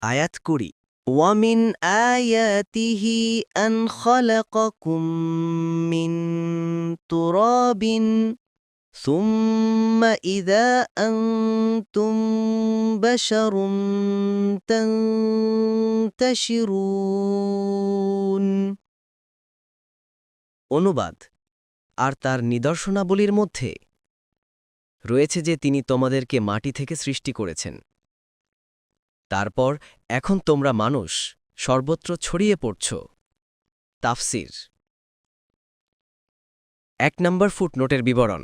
আয়াত করি ওয়ামিন আয়াতিহি আন খালাকাকুম মিন তুরাবিন সুম্মা ইযা আনতুম বাশারুন তানতাশিরুন। অনুবাদ আর তার নিদর্শনাবলীর মধ্যে রয়েছে যে তিনি তোমাদেরকে মাটি থেকে সৃষ্টি করেছেন, তারপর এখন তোমরা মানুষ সর্বত্র ছড়িয়ে পড়ছ। তাফসির ১ নম্বর ফুটনোটের বিবরণ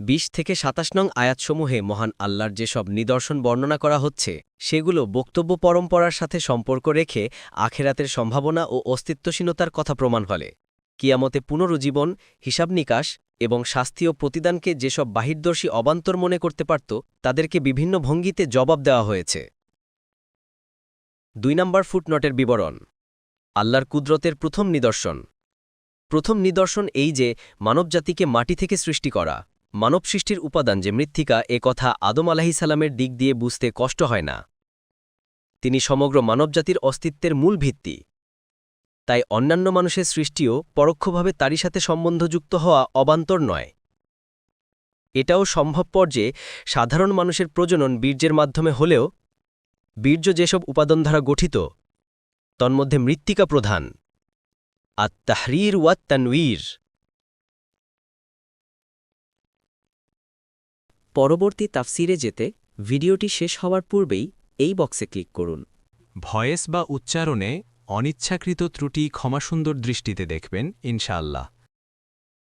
২০ থেকে ২৭ নং আয়াতসমূহে মহান আল্লাহর যেসব নিদর্শন বর্ণনা করা হচ্ছে সেগুলো বক্তব্য পরম্পরার সাথে সম্পর্ক রেখে আখেরাতের সম্ভাবনা ও অস্তিত্বশীলতার কথা প্রমাণ হলে কিয়ামতে পুনরুজ্জীবন, হিসাব নিকাশ এবং শাস্তি ও প্রতিদানকে যেসব বাহিরদর্শী অবান্তর মনে করতে পারত তাদেরকে বিভিন্ন ভঙ্গিতে জবাব দেওয়া হয়েছে। ২ নম্বর ফুটনোটের বিবরণ আল্লাহর কুদরতের প্রথম নিদর্শন। প্রথম নিদর্শন এই যে মানবজাতিকে মাটি থেকে সৃষ্টি করা। মানব সৃষ্টির উপাদান যে মৃত্তিকা এ কথা আদম আলাইহিসসালামের দিক দিয়ে বুঝতে কষ্ট হয় না। তিনি সমগ্র মানবজাতির অস্তিত্বের মূল ভিত্তি। তাই অন্যান্য মানুষের সৃষ্টিও পরোক্ষভাবে তারই সাথে সম্বন্ধযুক্ত হওয়া অবান্তর নয়। এটাও সম্ভবপর যে সাধারণ মানুষের প্রজনন বীর্যের মাধ্যমে হলেও বীর্য যেসব উপাদান দ্বারা গঠিত তন্মধ্যে মৃত্তিকা প্রধান। আত-তাহরীর ওয়াত তানওয়ীর। পরবর্তী তাফসিরে যেতে ভিডিওটি শেষ হওয়ার পূর্বেই এই বক্সে ক্লিক করুন। ভয়েস বা উচ্চারণে অনিচ্ছাকৃত ত্রুটি ক্ষমাসুন্দর দৃষ্টিতে দেখবেন ইনশাআল্লাহ।